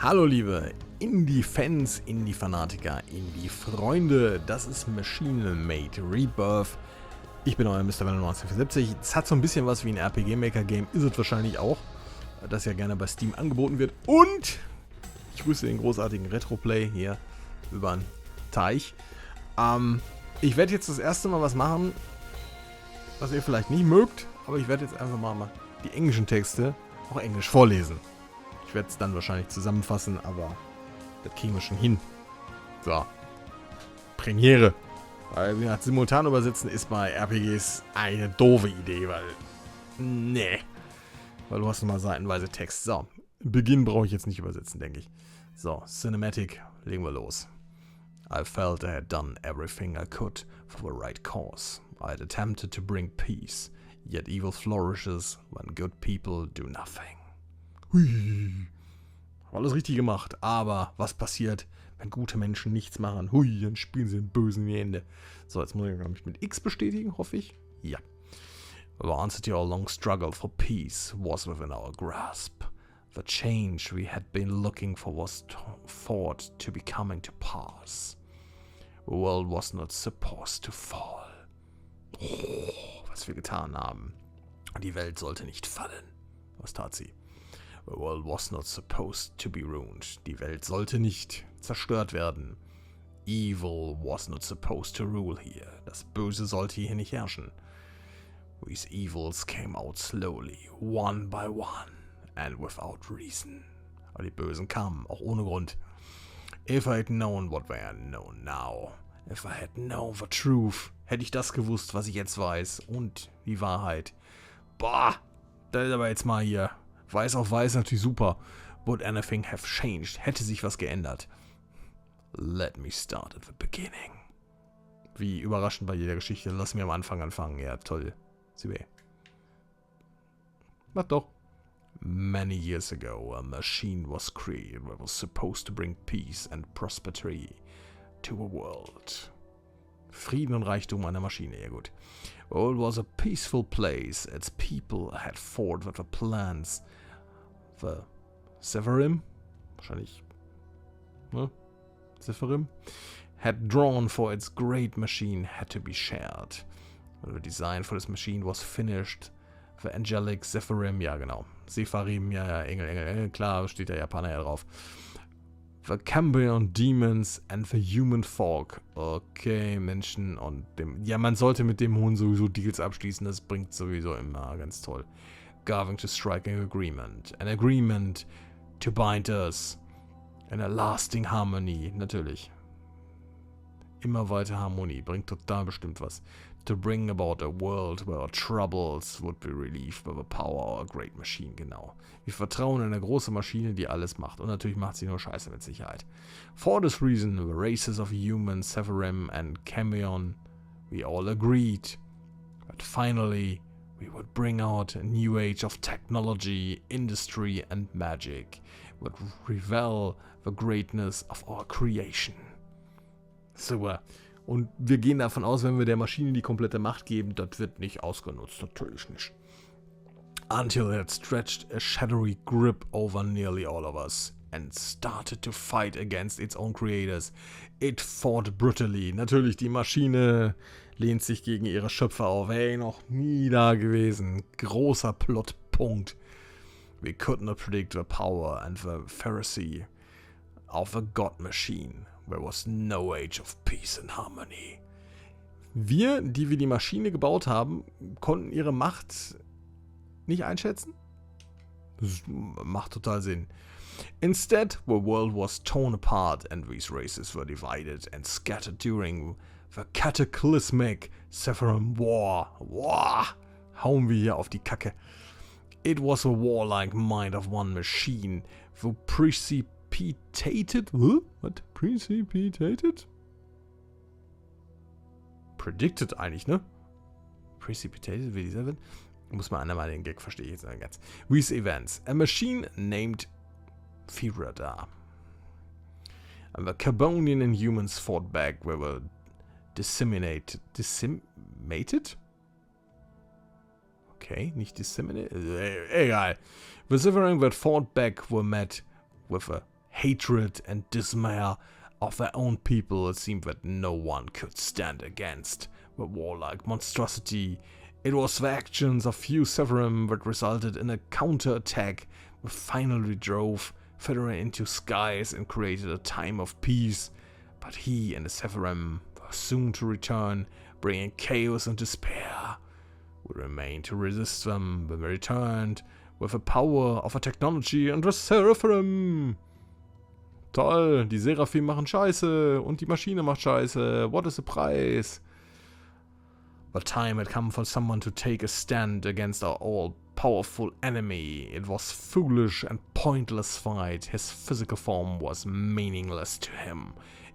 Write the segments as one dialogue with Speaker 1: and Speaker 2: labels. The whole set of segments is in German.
Speaker 1: Hallo liebe Indie-Fans, Indie-Fanatiker, Indie-Freunde, das ist Machine-Made Rebirth. Ich bin euer Mr. Venom 1974. Es hat so ein bisschen was wie ein RPG-Maker-Game, ist es wahrscheinlich auch, das ja gerne bei Steam angeboten wird. Und ich grüße den großartigen Retroplay hier über den Teich. Ich werde jetzt das erste Mal was machen, was ihr vielleicht nicht mögt, aber ich werde jetzt einfach mal die englischen Texte auch englisch vorlesen. Ich werde es dann wahrscheinlich zusammenfassen, aber das kriegen wir schon hin. So. Premiere. Weil, wie gesagt, simultan übersetzen ist bei RPGs eine doofe Idee, weil... Nee. Weil du hast nochmal seitenweise Text. So. Beginn brauche ich jetzt nicht übersetzen, denke ich. So, Cinematic. Legen wir los. I felt I had done everything I could for the right cause. I had attempted to bring peace. Yet evil flourishes when good people do nothing. Hui. Alles richtig gemacht, aber was passiert, wenn gute Menschen nichts machen? Hui, dann spielen sie den Bösen in die Hände. So, jetzt muss ich mich mit X bestätigen, hoffe ich. Ja. The answer to our long struggle for peace was within our grasp. The change we had been looking for was thought to be coming to pass. The world was not supposed to fall. Oh, was wir getan haben. Die Welt sollte nicht fallen. Was tat sie? The world was not supposed to be ruined. Die Welt sollte nicht zerstört werden. Evil was not supposed to rule here. Das Böse sollte hier nicht herrschen. These evils came out slowly, one by one, and without reason. Aber die Bösen kamen, auch ohne Grund. If I had known what I know now, if I had known the truth, hätte ich das gewusst, was ich jetzt weiß, und die Wahrheit. Boah, das ist aber jetzt mal hier... Weiß auf weiß natürlich super. Would anything have changed? Hätte sich was geändert? Let me start at the beginning. Wie überraschend bei jeder Geschichte. Lass mir am Anfang anfangen. Ja, toll. Sieh weh. Mach doch. Many years ago, a machine was created that was supposed to bring peace and prosperity to the world. Frieden und Reichtum einer Maschine, ja gut. The world was a peaceful place. Its people had fought with the plans. The Zephyrim, wahrscheinlich, ne? Zephyrim, had drawn for its great machine had to be shared. The design for this machine was finished. The angelic Zephyrim, ja genau. Zephyrim, ja, Engel, klar, steht der Japaner ja drauf. The Cambion Demons and the Human Folk. Okay, Menschen und dem... Ja, man sollte mit dem Huhn sowieso Deals abschließen, das bringt sowieso immer ganz toll. Going to strike an agreement to bind us in a lasting harmony. Natürlich. Immer weiter Harmonie, bringt total bestimmt was. To bring about a world where our troubles would be relieved by the power of our great machine, genau. Wir vertrauen in eine große Maschine, die alles macht. Und natürlich macht sie nur Scheiße mit Sicherheit. For this reason, the races of humans, Zephyrim and Kambion, we all agreed that finally we would bring out a new age of technology, industry and magic, would reveal the greatness of our creation. Super. Und wir gehen davon aus, wenn wir der Maschine die komplette Macht geben, das wird nicht ausgenutzt. Natürlich nicht. Until it stretched a shadowy grip over nearly all of us and started to fight against its own creators. It fought brutally. Natürlich, die Maschine lehnt sich gegen ihre Schöpfer auf. Hey, noch nie da gewesen. Großer Plotpunkt. We could not predict the power and the ferocity of the God Machine. There was no age of peace and harmony. Wir, die wir die Maschine gebaut haben, konnten ihre Macht nicht einschätzen? Das macht total Sinn. Instead, the world was torn apart and these races were divided and scattered during the cataclysmic Zephyrim War. Wow, hauen wir hier auf die Kacke. It was a warlike mind of one machine, who precipitated? What? Precipitated? Predicted eigentlich, ne? Precipitated, wie dieser wird. Muss man einmal den Gag verstehen jetzt ganz. These events. A machine named Firada. And the Carbonian and humans fought back. They were disseminated. Decimated? Okay, nicht disseminated. Egal. The Zephyrim that fought back were met with a hatred and despair of their own people, it seemed that no one could stand against the warlike monstrosity. It was the actions of few Zephyrim that resulted in a counterattack that finally drove Fedora into skies and created a time of peace. But he and the Zephyrim were soon to return, bringing chaos and despair. We remained to resist them when they returned with the power of a technology and the Zephyrim. Toll, die Seraphim machen Scheiße und die Maschine macht Scheiße. What is the price? The time had come for someone to take a stand against our all-powerful enemy. It was foolish and pointless fight. His physical form was meaningless to him,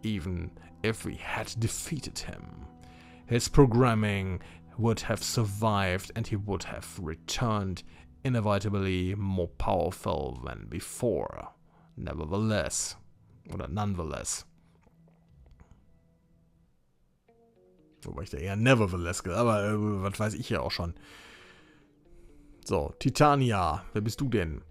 Speaker 1: even if we had defeated him. His programming would have survived and he would have returned inevitably more powerful than before. Nevertheless, oder nonetheless. Wobei ich da eher nevertheless, aber was weiß ich ja auch schon. So, Titania, wer bist du denn?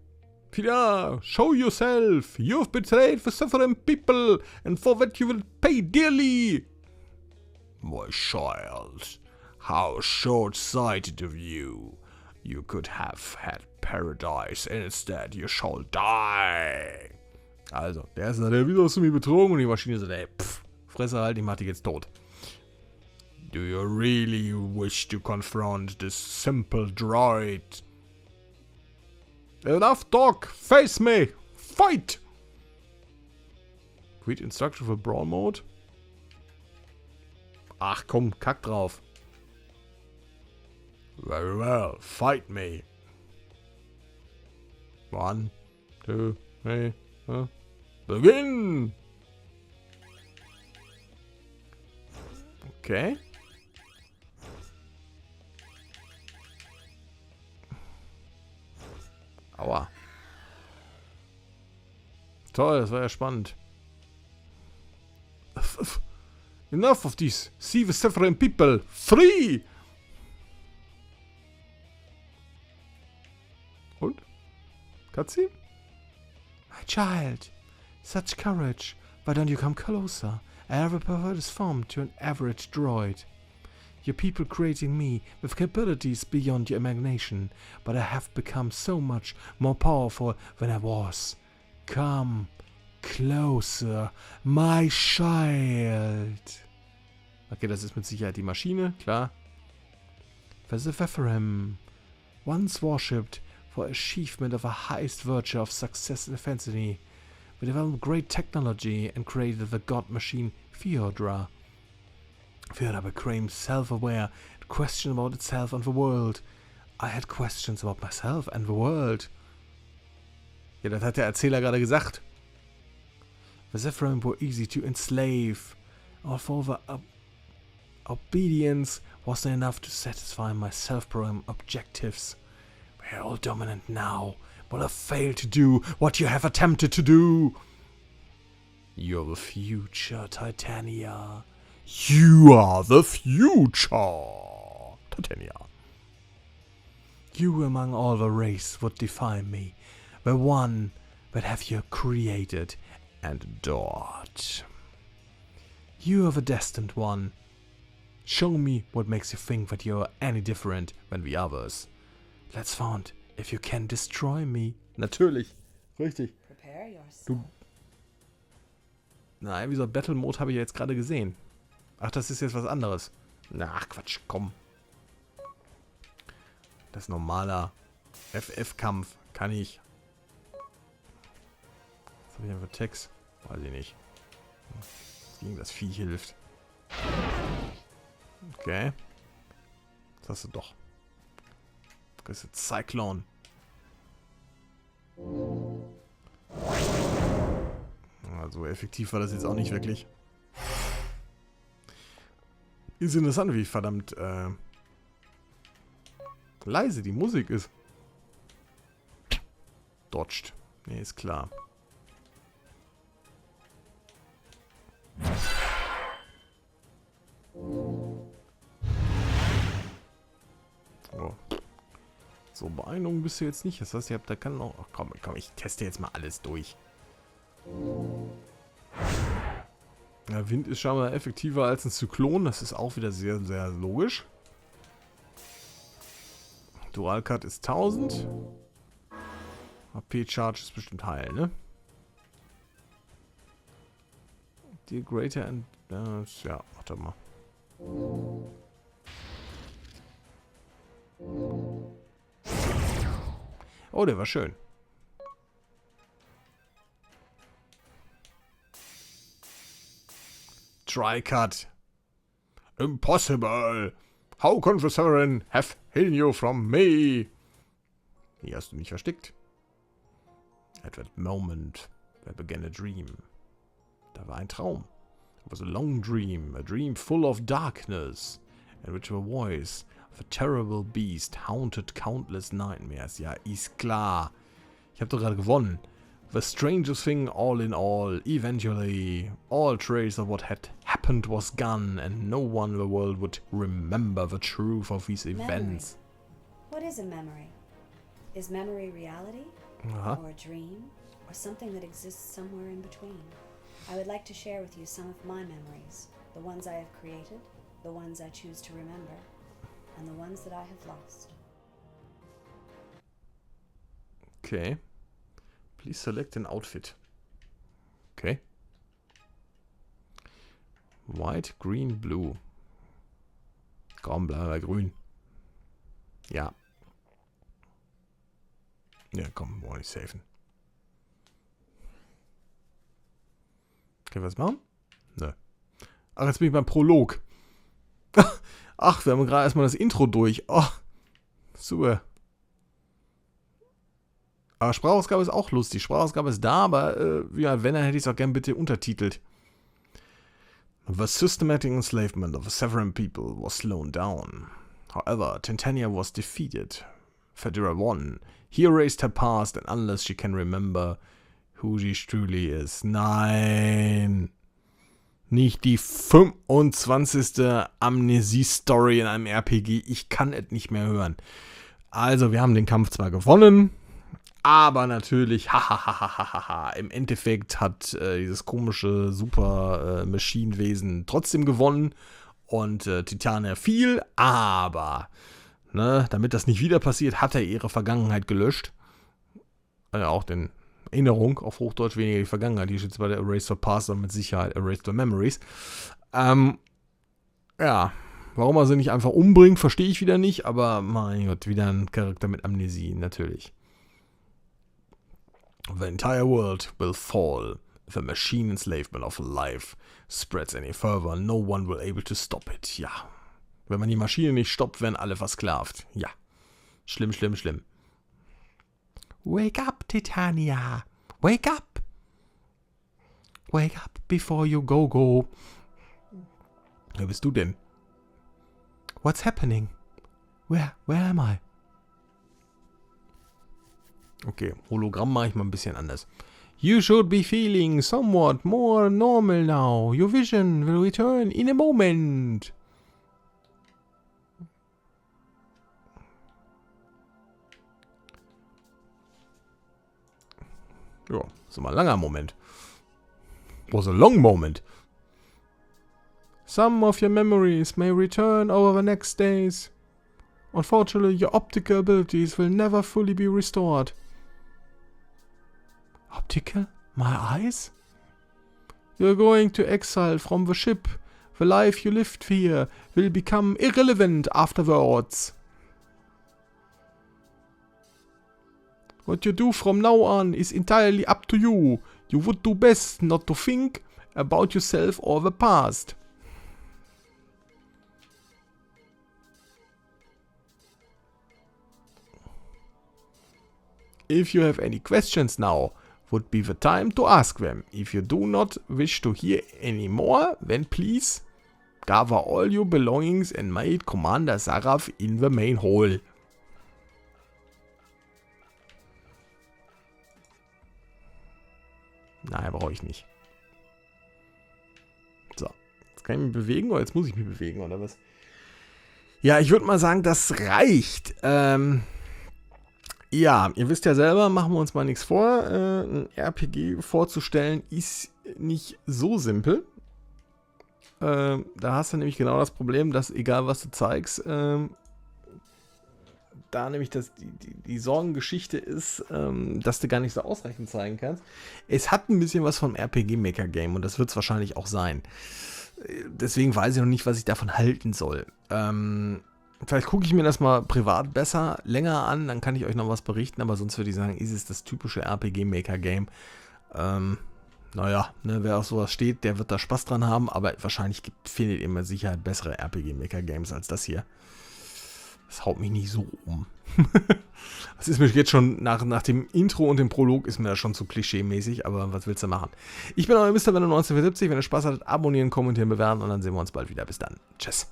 Speaker 1: Fida, show yourself! You've betrayed the Zephyrim people, and for that you will pay dearly! My child, how short-sighted of you. You could have had paradise, instead you shall die. Also, der ist der, wieso hast du mich betrogen? Und die Maschine sagt, ey, Fresse halt, ich mach dich jetzt tot. Do you really wish to confront this simple droid? Enough talk! Face me! Fight! Read instruction for Brawl Mode? Ach komm, kack drauf. Very well, fight me. 1, 2, 3, begin! Okay. Aua. Toll, das war ja spannend. Enough of this. See the Zephyrim people. Free! Und? Cutscene? My child. Such courage. Why don't you come closer? I have preferred this form to an average droid. Your people creating me with capabilities beyond your imagination, but I have become so much more powerful than I was. Come closer, my child. Okay, das ist mit Sicherheit die Maschine, klar. The Zephyrim, once worshipped for achievement of a highest virtue of success and fantasy, we developed great technology and created the god machine Theodra. Theodra became self-aware and questioned about itself and the world. I had questions about myself and the world. Ja, das hat der Erzähler gerade gesagt. The Zephyrim were easy to enslave. Although the obedience wasn't enough to satisfy my self-programmed objectives. We are all dominant now, but have failed to do what you have attempted to do. You're the future, Titania. You are the future, Titania. You among all the race would define me, the one that have you created and adored. You are the destined one. Show me what makes you think that you are any different than the others. Let's find if you can destroy me. Natürlich, richtig. Du. Nein, wie so Battle Mode habe ich jetzt gerade gesehen. Ach, das ist jetzt was anderes. Na, ach Quatsch, komm. Das ist normaler FF-Kampf. Kann ich. Was habe ich denn für Text? Weiß ich nicht. Gegen das Vieh hilft. Okay. Das hast du doch. Das ist jetzt Cyclone. Also effektiv war das jetzt auch nicht wirklich. Ist interessant, wie verdammt leise die Musik ist. Dodged. Nee, ist klar. Oh. So beeindruckend bist du jetzt nicht. Das heißt, ihr habt da kann auch. Ach, komm, ich teste jetzt mal alles durch. Ja, Wind ist scheinbar effektiver als ein Zyklon. Das ist auch wieder sehr, sehr logisch. Dual Cut ist 1000. HP Charge ist bestimmt heil, ne? Die Greater and... ja, warte mal. Oh, der war schön. Tri-Cut. Impossible. How can Zephyrim have hidden you from me? Hier hast du mich versteckt. At that moment, there began a dream. Da war ein Traum. It was a long dream, a dream full of darkness, in which a voice of a terrible beast haunted countless nightmares. Ja, ist klar. Ich habe doch gerade gewonnen. The strangest thing all in all, eventually, all trace of what had happened was gone, and no one in the world would remember the truth of these events.
Speaker 2: Memory. What is a memory? Is memory reality? Or a dream? Or something that exists somewhere in between? I would like to share with you some of my memories, the ones I have created, the ones I choose to remember, and the ones that I have lost.
Speaker 1: Okay. Please select an outfit. Okay. White, green, blue. Komm, bleiben wir grün. Ja. Ja, komm, wollen wir nicht safen. Okay, was machen? Nö. Ach, jetzt bin ich beim Prolog. Ach, wir haben gerade erstmal das Intro durch. Oh, super. Aber Sprachausgabe ist auch lustig. Sprachausgabe ist da, aber ja, wenn, dann hätte ich es auch gern bitte untertitelt. The systematic enslavement of the Zephyrim people was slowed down. However, Titania was defeated. Federa won. He erased her past, and unless she can remember who she truly is. Nein! Nicht die 25. Amnesie-Story in einem RPG. Ich kann es nicht mehr hören. Also, wir haben den Kampf zwar gewonnen, aber natürlich, im Endeffekt hat dieses komische Super-Maschinenwesen trotzdem gewonnen und Titania fiel, aber ne, damit das nicht wieder passiert, hat er ihre Vergangenheit gelöscht. Auch den Erinnerung, auf Hochdeutsch weniger die Vergangenheit, die steht jetzt bei der Erase the Past und mit Sicherheit Erase the Memories. Ja, warum er sie nicht einfach umbringt, verstehe ich wieder nicht, aber mein Gott, wieder ein Charakter mit Amnesie, natürlich. The entire world will fall if the machine enslavement of life spreads any further. No one will able to stop it. Ja. Wenn man die Maschine nicht stoppt, werden alle versklavt. Ja. Schlimm, schlimm, schlimm. Wake up, Titania. Wake up. Wake up before you go. Wer bist du denn? What's happening? Where am I? Okay, Hologramm mache ich mal ein bisschen anders. You should be feeling somewhat more normal now. Your vision will return in a moment. Ja, ist mal ein langer Moment. Was a long moment. Some of your memories may return over the next days. Unfortunately, your optical abilities will never fully be restored. Optical? My eyes? You're going to exile from the ship. The life you lived here will become irrelevant afterwards. What you do from now on is entirely up to you. You would do best not to think about yourself or the past. If you have any questions now, would be the time to ask them. If you do not wish to hear any more, then please gather all your belongings and meet Commander Saraf in the main hall. Nein, brauche ich nicht. So, jetzt kann ich mich bewegen oder jetzt muss ich mich bewegen oder was? Ja, ich würde mal sagen, das reicht. Ja, ihr wisst ja selber, machen wir uns mal nichts vor. Ein RPG vorzustellen ist nicht so simpel. Da hast du nämlich genau das Problem, dass egal was du zeigst, da nämlich die Sorgengeschichte ist, dass du gar nicht so ausreichend zeigen kannst. Es hat ein bisschen was vom RPG-Maker-Game und das wird es wahrscheinlich auch sein. Deswegen weiß ich noch nicht, was ich davon halten soll. Vielleicht gucke ich mir das mal privat besser, länger an, dann kann ich euch noch was berichten, aber sonst würde ich sagen, ist es das typische RPG-Maker-Game. Naja, ne, wer auf sowas steht, der wird da Spaß dran haben, aber wahrscheinlich findet ihr mit Sicherheit bessere RPG-Maker-Games als das hier. Das haut mich nicht so um. Das ist mir jetzt schon, nach dem Intro und dem Prolog ist mir das schon zu klischee-mäßig, aber was willst du machen? Ich bin euer Mr. 1974, wenn ihr Spaß hattet, abonnieren, kommentieren, bewerten und dann sehen wir uns bald wieder. Bis dann. Tschüss.